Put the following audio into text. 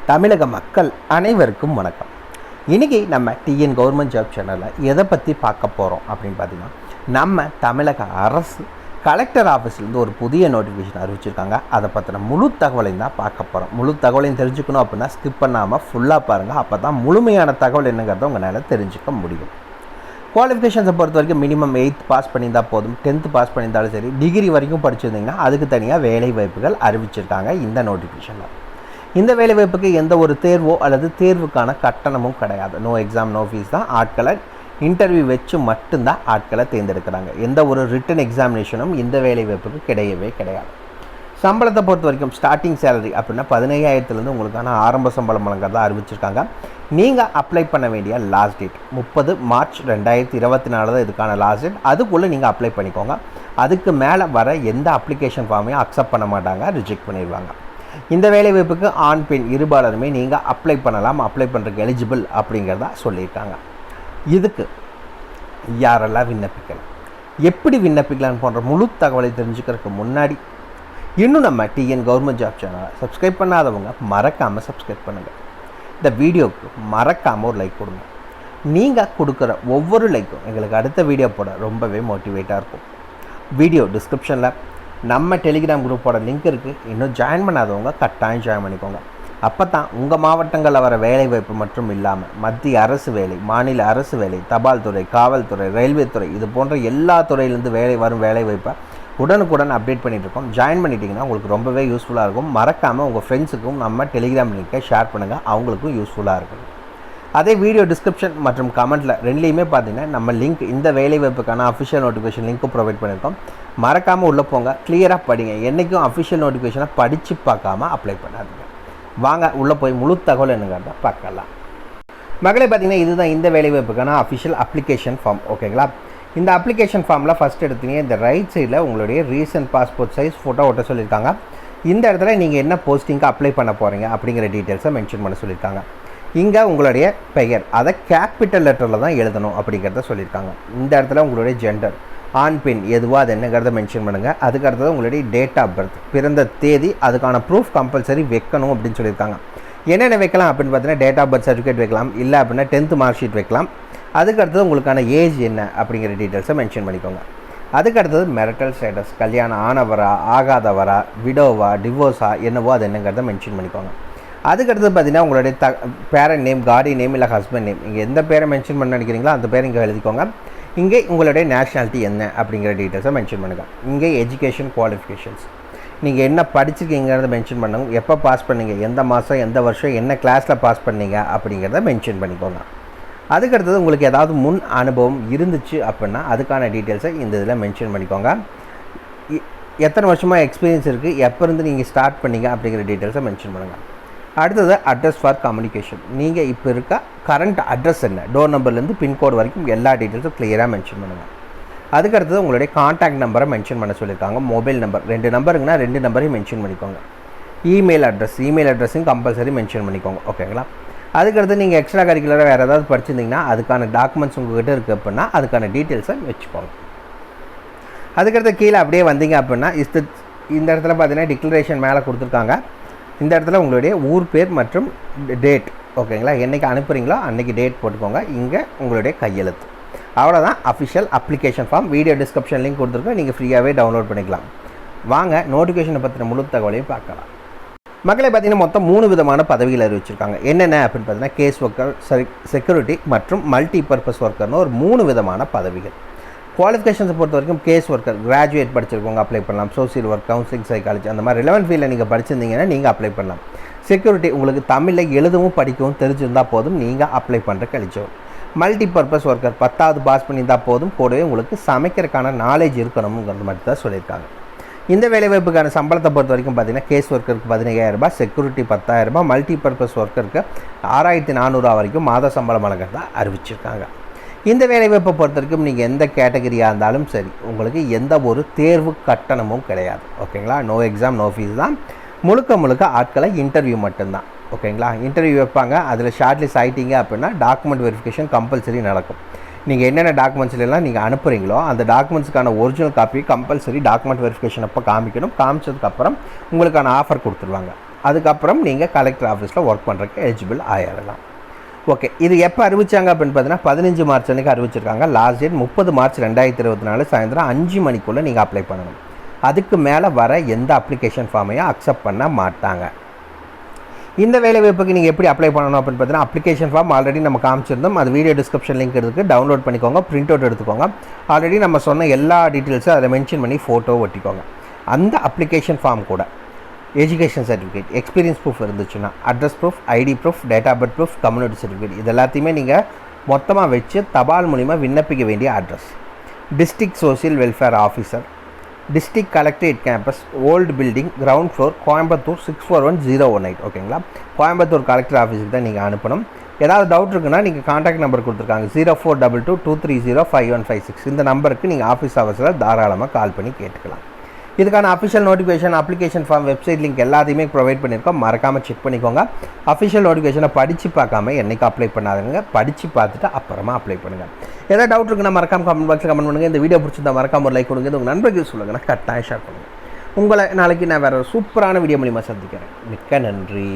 தமிழக மக்கள் அனைவருக்கும் வணக்கம். இன்றைக்கி நம்ம டிஎன் கவர்மெண்ட் ஜாப் சேனலில் எதை பற்றி பார்க்க போகிறோம் அப்படின்னு பார்த்தீங்கன்னா, நம்ம தமிழக அரசு கலெக்டர் ஆஃபீஸ்லேருந்து ஒரு புதிய நோட்டிஃபிகேஷன் அறிவிச்சிருக்காங்க. அதை பற்றின முழு தகவலையும் தான் பார்க்க போகிறோம். முழு தகவலையும் தெரிஞ்சுக்கணும் அப்படின்னா ஸ்கிப் பண்ணாமல் ஃபுல்லாக பாருங்கள். அப்போ தான் முழுமையான தகவல் என்னங்கிறத உங்களால் தெரிஞ்சுக்க முடியும். குவாலிஃபிகேஷன்ஸை பொறுத்த வரைக்கும் மினிமம் 8th பாஸ் பண்ணியிருந்தால் போதும். 10th பாஸ் பண்ணியிருந்தாலும் சரி, டிகிரி வரைக்கும் படிச்சிருந்தீங்கன்னா அதுக்கு தனியாக வேலை வாய்ப்புகள் அறிவிச்சிருக்காங்க இந்த நோட்டிஃபிகேஷனில். இந்த வேலைவாய்ப்புக்கு எந்த ஒரு தேர்வோ அல்லது தேர்வுக்கான கட்டணமும் கிடையாது. நோ எக்ஸாம் நோ ஃபீஸ் தான். ஆட்களை இன்டர்வியூ வச்சு மட்டும்தான் ஆட்களை தேர்ந்தெடுக்கிறாங்க. எந்த ஒரு ரிட்டன் எக்ஸாமினேஷனும் இந்த வேலைவாய்ப்புக்கு கிடையவே கிடையாது. சம்பளத்தை பொறுத்த வரைக்கும் ஸ்டார்டிங் சேலரி அப்படின்னா 15,000லேருந்து உங்களுக்கான ஆரம்ப சம்பளம் வழங்குறதா அறிவிச்சிருக்காங்க. நீங்கள் அப்ளை பண்ண வேண்டிய லாஸ்ட் டேட் 30 மார்ச் 2024 தான் இதுக்கான லாஸ்ட் டேட். அதுக்குள்ளே நீங்கள் அப்ளை பண்ணிக்கோங்க. அதுக்கு மேலே வர எந்த அப்ளிகேஷன் ஃபார்மையும் அக்செப்ட் பண்ண மாட்டாங்க, ரிஜெக்ட் பண்ணிடுவாங்க. இந்த வேலைவாய்ப்புக்கு ஆண் பெண் இருபாலருமே நீங்கள் அப்ளை பண்ணலாம். அப்ளை பண்ணுறதுக்கு எலிஜிபிள் அப்படிங்கிறதா சொல்லியிருக்காங்க. இதுக்கு யாரெல்லாம் விண்ணப்பிக்கலாம், எப்படி விண்ணப்பிக்கலான்னு போன்ற முழு தகவலை தெரிஞ்சுக்கிறதுக்கு முன்னாடி இன்னும் நம்ம டிஎன் கவர்மெண்ட் ஜாப் சேனலை சப்ஸ்கிரைப் பண்ணாதவங்க மறக்காமல் சப்ஸ்கிரைப் பண்ணுங்கள். இந்த வீடியோவுக்கு மறக்காமல் ஒரு லைக் கொடுங்க. நீங்கள் கொடுக்குற ஒவ்வொரு லைக்கும் எங்களுக்கு அடுத்த வீடியோ போட ரொம்பவே மோட்டிவேட்டாக இருக்கும். வீடியோ டிஸ்கிரிப்ஷனில் நம்ம டெலிகிராம் குரூப்போட லிங்க் இருக்குது. இன்னும் ஜாயின் பண்ணாதவங்க கட்டாயம் ஜாயின் பண்ணிக்கோங்க. அப்போ தான் உங்கள் மாவட்டங்களில் வர வேலைவாய்ப்பு மட்டும் இல்லாமல் மத்திய அரசு வேலை, மாநில அரசு வேலை, தபால் துறை, காவல்துறை, ரயில்வே துறை, இது போன்ற எல்லா துறையிலேருந்து வரும் வேலைவாய்ப்பை உடனுக்குடன் அப்டேட் பண்ணிகிட்ருக்கோம். ஜாயின் பண்ணிட்டீங்கன்னா உங்களுக்கு ரொம்பவே யூஸ்ஃபுல்லாக இருக்கும். மறக்காமல் உங்கள் ஃப்ரெண்ட்ஸுக்கும் நம்ம டெலிகிராம் லிங்கை ஷேர் பண்ணுங்கள், அவங்களுக்கும் யூஸ்ஃபுல்லாக இருக்கும். அதே வீடியோ டிஸ்கிரிப்ஷன் மற்றும் கமெண்ட்டில் ரெண்டுலேயுமே பார்த்தீங்கன்னா நம்ம லிங்க், இந்த வேலைவாய்ப்புக்கான அஃபிஷியல் நோட்டிஃபிகேஷன் லிங்க்கும் ப்ரொவைட் பண்ணியிருக்கோம். மறக்காமல் உள்ளே போங்க, கிளியராக படிங்க. என்றைக்கும் அஃபிஷியல் நோட்டிஃபிகேஷனை படித்து பார்க்காம அப்ளை பண்ணாதீங்க. வாங்க உள்ளே போய் முழு தகவல் என்னங்கிறத பார்க்கலாம். மகளே பார்த்தீங்கன்னா இதுதான் இந்த வேலைவாய்ப்புக்கான அஃபிஷியல் அப்ளிகேஷன் ஃபார்ம். ஓகேங்களா? இந்த அப்ளிகேஷன் ஃபார்மில் ஃபஸ்ட் எடுத்தீங்க இந்த ரைட் சைடில் உங்களுடைய ரீசன்ட் பாஸ்போர்ட் சைஸ் ஃபோட்டோ ஒட்ட சொல்லியிருக்காங்க. இந்த இடத்துல நீங்கள் என்ன போஸ்டிங்க்கு அப்ளை பண்ண போகிறீங்க அப்படிங்கிற டீட்டெயில்ஸை மென்ஷன் பண்ண சொல்லியிருக்காங்க. இங்கே உங்களுடைய பெயர் அதை கேபிட்டல் லெட்டரில் தான் எழுதணும் அப்படிங்கிறத சொல்லியிருக்காங்க. இந்த இடத்துல உங்களுடைய ஜெண்டர் ஆண் பெண் எதுவோ அது என்னங்கிறத மென்ஷன் பண்ணுங்கள். அதுக்கு அடுத்தது உங்களுடைய டேட் ஆஃப் பர்த், பிறந்த தேதி, அதுக்கான ப்ரூஃப் கம்பல்சரி வைக்கணும் அப்படின்னு சொல்லியிருக்காங்க. என்னென்ன வைக்கலாம் அப்படின்னு பார்த்தீங்கன்னா டேட் ஆஃப் பர்த் சர்டிஃபிகேட் வைக்கலாம், இல்லை அப்படின்னா 10th மார்க் ஷீட் வைக்கலாம். அதுக்கு அடுத்தது உங்களுக்கான ஏஜ் என்ன அப்படிங்கிற டீட்டெயில்ஸை மென்ஷன் பண்ணிக்கோங்க. அதுக்கு அடுத்தது மெரிட்டல் ஸ்டேட்டஸ், கல்யாணம் ஆனவரா ஆகாதவரா, விடோவா டிவோர்ஸா என்னவோ அது என்னங்கிறத மென்ஷன் பண்ணிக்கோங்க. அதுக்கடுத்து பார்த்தீங்கன்னா உங்களுடைய பேரண்ட் நேம், கார்டியன் நேம், இல்லை ஹஸ்பண்ட் நேம், இங்கே எந்த பேரை மென்ஷன் பண்ண நினைக்கிறீங்களோ அந்த பேரை இங்கே எழுதிக்கோங்க. இங்கே உங்களுடைய நேஷ்னாலிட்டி என்ன அப்படிங்கிற டீட்டெயில்ஸை மென்ஷன் பண்ணுங்கள். இங்கே எஜுகேஷன் குவாலிஃபிகேஷன்ஸ், நீங்கள் என்ன படிச்சிருக்கீங்கிறத மென்ஷன் பண்ணுங்க. எப்போ பாஸ் பண்ணீங்க, எந்த மாதம் எந்த வருஷம் என்ன கிளாஸில் பாஸ் பண்ணீங்க அப்படிங்கிறத மென்ஷன் பண்ணிக்கோங்க. அதுக்கடுத்தது உங்களுக்கு ஏதாவது முன் அனுபவம் இருந்துச்சு அப்படின்னா அதுக்கான டீட்டெயில்ஸை இந்த இதில் மென்ஷன் பண்ணிக்கோங்க. எத்தனை வருஷமாக எக்ஸ்பீரியன்ஸ் இருக்குது, எப்போ இருந்து நீங்கள் ஸ்டார்ட் பண்ணீங்க அப்படிங்கிற டீட்டெயில்ஸை மென்ஷன் பண்ணுங்கள். அடுத்தது அட்ரஸ் ஃபார் கம்யூனிகேஷன், நீங்கள் இப்போ இருக்க கரண்ட் அட்ரஸ் என்ன, டோர் நம்பர்லேருந்து பின்கோடு வரைக்கும் எல்லா டீட்டெயில்ஸும் கிளியராக மென்ஷன் பண்ணுங்கள். அதுக்கடுத்தது உங்களுடைய காண்டாக்ட் நம்பரை மென்ஷன் பண்ண சொல்லியிருக்காங்க. மொபைல் நம்பர் 2 நம்பருங்கன்னா 2 நம்பரையும் மென்ஷன் பண்ணிக்கோங்க. இமெயில் அட்ரஸையும் கம்பல்சரி மென்ஷன் பண்ணிக்கோங்க. ஓகேங்களா? அதுக்கடுத்து நீங்கள் எக்ஸ்ட்ரா கரிக்குலராக வேறு ஏதாவது படிச்சிருந்தீங்கன்னா அதுக்கான டாக்குமெண்ட்ஸ் உங்கள்கிட்ட இருக்குது அப்படின்னா அதுக்கான டீட்டெயில்ஸை வச்சுக்கோங்க. அதுக்கடுத்து கீழே அப்படியே வந்தீங்க அப்படின்னா இந்த இடத்துல பார்த்தீங்கன்னா டிக்ளரேஷன் மேலே கொடுத்துருக்காங்க. இந்த இடத்துல உங்களுடைய ஊர் பேர் மற்றும் டேட், ஓகேங்களா, என்றைக்கு அனுப்புகிறீங்களோ அன்றைக்கி டேட் போட்டுக்கோங்க. இங்கே உங்களுடைய கையெழுத்து. அவ்வளோதான் official application form. Video description link கொடுத்துருக்கோம், நீங்கள் ஃப்ரீயாகவே டவுன்லோட் பண்ணிக்கலாம். வாங்க நோட்டிஃபிகேஷனை பற்றின முழு தகவலையும் பார்க்கலாம். மக்களை பார்த்தீங்கன்னா மொத்தம் 3 விதமான பதவிகள் அறிவிச்சிருக்காங்க. என்னென்ன அப்படின்னு பார்த்தீங்கன்னா கேஸ் ஒர்க்கர், செக்யூரிட்டி மற்றும் மல்டி பர்பஸ் ஒர்க்கர்னு ஒரு 3 விதமான பதவிகள். குவாலிஃபிகேஷன்ஸை பொறுத்த வரைக்கும் கேஸ் ஒர்க்கர் கிராஜுவேட் படிச்சிருக்கவங்க அப்ளை பண்ணலாம். சோசியல் ஒர்க், கவுன்சிலிங், சைக்காலஜி அந்த மாதிரி ரிலவெண்ட் ஃபீல்டில் நீங்கள் படிச்சிருந்தீங்கன்னா நீங்கள் அப்ளை பண்ணலாம். செக்யூரிட்டி உங்களுக்கு தமிழில் எழுதவும் படிக்கவும் தெரிஞ்சிருந்தால் போதும், நீங்கள் அப்ளை பண்ணுறக்கு eligible. Multi purpose worker 10th pass பண்ணியிருந்தால் போதும், கூடவே உங்களுக்கு சமைக்கிறதுக்கான நாலேஜ் இருக்கணுங்கிறது மட்டும் தான் சொல்லியிருக்காங்க. இந்த வேலைவாய்ப்புக்கான சம்பளத்தை பொறுத்த வரைக்கும் பார்த்தீங்கன்னா கேஸ் ஒர்க்கருக்கு 15,000, செக்யூரிட்டி 10,000, மல்டி பர்பஸ் ஒர்க்கருக்கு 6,400 வரைக்கும் மாத சம்பளம் வழங்குறதா அறிவிச்சிருக்காங்க. இந்த வேலைவாய்ப்பை பொறுத்த வரைக்கும் நீங்கள் எந்த கேட்டகரியாக இருந்தாலும் சரி, உங்களுக்கு எந்த ஒரு தேர்வு கட்டணமும் கிடையாது. ஓகேங்களா? நோ எக்ஸாம் நோ ஃபீஸ் தான். முழுக்க ஆட்களை இன்டர்வியூ மட்டும்தான். ஓகேங்களா? இன்டர்வியூ வைப்பாங்க. அதில் ஷார்ட் லிஸ்ட் ஆகிட்டீங்க அப்படின்னா டாக்குமெண்ட் வெரிஃபிகேஷன் கம்பல்சரி நடக்கும். நீங்கள் என்னென்ன டாக்குமெண்ட்ஸ்லாம் நீங்கள் அனுப்புகிறீங்களோ அந்த டாக்குமெண்ட்ஸுக்கான original copy compulsory document verification அப்போ காமிக்கணும். காமிச்சதுக்கப்புறம் உங்களுக்கான ஆஃபர் கொடுத்துருவாங்க. அதுக்கப்புறம் நீங்கள் கலெக்டர் ஆஃபீஸில் ஒர்க் பண்ணுறதுக்கு எலிஜிபிள் ஆயிடலாம். ஓகே, இது எப்போ அறிவிச்சாங்க அப்படின்னு பார்த்தீங்கன்னா 15 மார்ச் அன்றைக்கி அறிவிச்சிருக்காங்க. லாஸ்ட் டேட் 30 மார்ச் 2024 சாயந்தரம் 5 மணிக்குள்ளே நீங்கள் அப்ளை பண்ணணும். அதுக்கு மேலே வர எந்த அப்ளிகேஷன் ஃபார்மையும் அக்செப்ட் பண்ண மாட்டாங்க. இந்த வேலைவாய்ப்புக்கு நீங்கள் எப்படி அப்ளை பண்ணணும் அப்படின்னு பார்த்தீங்கன்னா அப்ளிகேஷன் ஃபார்ம் ஆல்ரெடி நம்ம காமிச்சிருந்தோம். அது வீடியோ டிஸ்கிரிப்ஷன் லிங்க் இருக்குது, டவுன்லோட் பண்ணிக்கோங்க, பிரிண்ட் அவுட் எடுத்துக்கோங்க. ஆல்ரெடி நம்ம சொன்ன எல்லா டீட்டெயில்ஸும் அதில் மென்ஷன் பண்ணி ஃபோட்டோ ஒட்டிக்கோங்க. அந்த அப்ளிகேஷன் ஃபார்ம் கூட எஜுகேஷன் சர்டிஃபிகேட், எக்ஸ்பீரியன்ஸ் ப்ரூஃப் இருந்துச்சுன்னா, address proof, ID proof, date of birth proof, community certificate இது எல்லாத்தையுமே நீங்கள் மொத்தமாக வச்சு தபால் மூலிமா விண்ணப்பிக்க வேண்டிய address district social welfare officer, district collectorate campus, old building, ground floor, Coimbatore 641018. ஓகேங்களா, கோயம்புத்தூர் கலெக்டர் ஆஃபீஸுக்கு தான் நீங்கள் அனுப்பணும். ஏதாவது டவுட் இருக்குன்னா நீங்கள் கான்டாக்ட் நம்பர் கொடுத்துருக்காங்க 0422230556. இந்த நம்பருக்கு நீங்கள் ஆஃபீஸ் ஹவர்ஸில் தாராளமாக கால் பண்ணி கேட்டுக்கலாம். இதுக்கான official notification, application form, website link எல்லாத்தையுமே ப்ரொவைட் பண்ணியிருக்கோம். மறக்காமல் செக் பண்ணிக்கோங்க. அஃபிஷியல் நோட்டிஃபிகேஷனை படித்து பார்க்காம என்றைக்கு அப்ளை பண்ணாதுங்க, படித்து பார்த்துட்டு அப்புறமா அப்ளை பண்ணுங்கள். ஏதாவது டவுட் இருக்குன்னா மறக்காமல் கமெண்ட் பாக்ஸில் கமெண்ட் பண்ணுங்கள். இந்த வீடியோ பிடிச்சிருந்தா மறக்காம ஒரு லைக் கொடுங்க. உங்கள் நண்பர்கள் சொல்லுங்கள், நான் கட்டாயம் ஷேர் பண்ணுங்கள். உங்களை நாளைக்கு நான் வேறு ஒரு சூப்பரான வீடியோ மூலிமா சந்திக்கிறேன். மிக்க நன்றி.